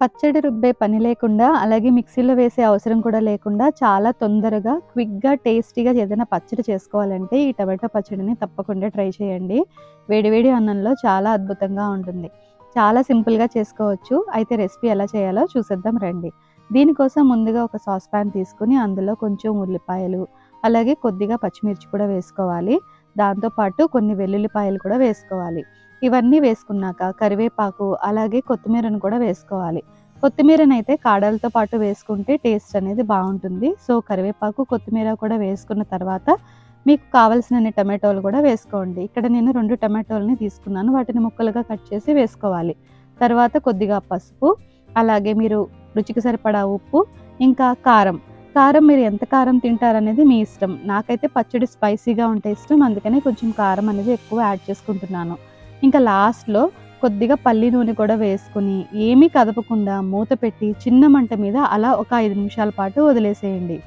పచ్చడి రుబ్బే పని లేకుండా, అలాగే మిక్సీలో వేసే అవసరం కూడా లేకుండా చాలా తొందరగా, క్విక్‌గా, టేస్టీగా ఏదైనా పచ్చడి చేసుకోవాలంటే ఈ టమాటో పచ్చడిని తప్పకుండా ట్రై చేయండి. వేడి వేడి అన్నంలో చాలా అద్భుతంగా ఉంటుంది. చాలా సింపుల్‌గా చేసుకోవచ్చు. అయితే రెసిపీ ఎలా చేయాలో చూసేద్దాం రండి. దీనికోసం ముందుగా ఒక సాస్ పాన్ తీసుకొని అందులో కొంచెం ఉల్లిపాయలు, అలాగే కొద్దిగా పచ్చిమిర్చి కూడా వేసుకోవాలి. దాంతో పాటు కొన్ని వెల్లుల్లిపాయలు కూడా వేసుకోవాలి. ఇవన్నీ వేసుకున్నాక కరివేపాకు, అలాగే కొత్తిమీరను కూడా వేసుకోవాలి. కొత్తిమీరనైతే కాడలతో పాటు వేసుకుంటే టేస్ట్ అనేది బావుంటుంది. సో, కరివేపాకు, కొత్తిమీర కూడా వేసుకున్న తర్వాత మీకు కావాల్సినన్ని టమాటోలు కూడా వేసుకోండి. ఇక్కడ నేను 2 టమాటోలని తీసుకున్నాను. వాటిని ముక్కలుగా కట్ చేసి వేసుకోవాలి. తర్వాత కొద్దిగా పసుపు, అలాగే మీరు రుచికి సరిపడా ఉప్పు, ఇంకా కారం. కారం మీరు ఎంత కారం తింటారనేది మీ ఇష్టం. నాకైతే పచ్చడి స్పైసీగా ఉంటే ఇష్టం. అందుకనే కొంచెం కారం అనేది ఎక్కువ యాడ్ చేసుకుంటున్నాను. ఇంకా లాస్ట్‌లో కొద్దిగా పల్లి నూనె కూడా వేసుకొని, ఏమీ కదపకుండా మూత పెట్టి చిన్న మంట మీద అలా ఒక 5 నిమిషాల పాటు వదిలేసేయండి.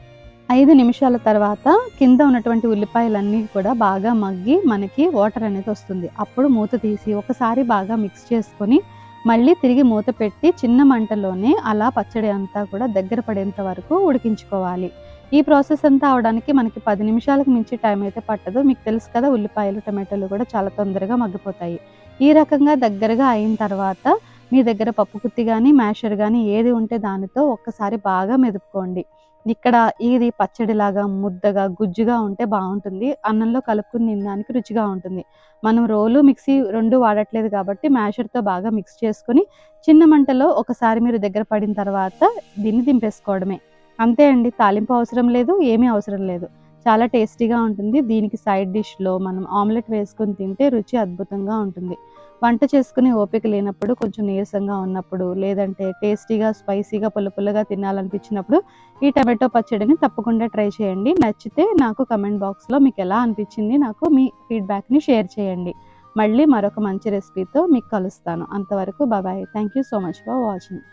5 నిమిషాల తర్వాత కింద ఉన్నటువంటి ఉల్లిపాయలన్నీ కూడా బాగా మగ్గి మనకి వాటర్ అనేది వస్తుంది. అప్పుడు మూత తీసి ఒకసారి బాగా మిక్స్ చేసుకొని, మళ్ళీ తిరిగి మూత పెట్టి చిన్న మంటలోనే అలా పచ్చడి అంతా కూడా దగ్గర పడేంత వరకు ఉడికించుకోవాలి. ఈ ప్రాసెస్ అంతా అవ్వడానికి మనకి 10 నిమిషాలకు మించి టైం అయితే పట్టదు. మీకు తెలుసు కదా! ఉల్లిపాయలు, టమాటాలు కూడా చాలా తొందరగా మగ్గిపోతాయి. ఈ రకంగా దగ్గరగా అయిన తర్వాత మీ దగ్గర పప్పు గుత్తి గానీ, మ్యాషర్ గానీ ఏది ఉంటే దానితో ఒక్కసారి బాగా మెదుపుకోండి. ఇక్కడ ఇది పచ్చడిలాగా, ముద్దగా, గుజ్జుగా ఉంటే బావుంటుంది. అన్నంలో కలుపుకొని తినడానికి రుచిగా ఉంటుంది. మనం రోలు, మిక్సీ 2 వాడట్లేదు కాబట్టి మ్యాషర్‌తో బాగా మిక్స్ చేసుకొని, చిన్న మంటలో ఒకసారి మీరు దగ్గర పడిన తర్వాత దీన్ని దింపేసుకోవడమే. అంతే అండి. తాలింపు అవసరం లేదు, ఏమీ అవసరం లేదు. చాలా టేస్టీగా ఉంటుంది. దీనికి సైడ్ డిష్‌లో మనం ఆమ్లెట్ వేసుకొని తింటే రుచి అద్భుతంగా ఉంటుంది. వంట చేసుకునే ఓపిక లేనప్పుడు, కొంచెం నీరసంగా ఉన్నప్పుడు, లేదంటే టేస్టీగా, స్పైసీగా, పుల్ల పుల్లగా తినాలనిపించినప్పుడు ఈ టమాటో పచ్చడిని తప్పకుండా ట్రై చేయండి. నచ్చితే నాకు కామెంట్ బాక్స్‌లో మీకెలా అనిపించింది నాకు మీ ఫీడ్‌బ్యాక్‌ని షేర్ చేయండి. మళ్ళీ మరొక మంచి రెసిపీతో మీకు కలుస్తాను. అంతవరకు bye. Thank you so much for watching.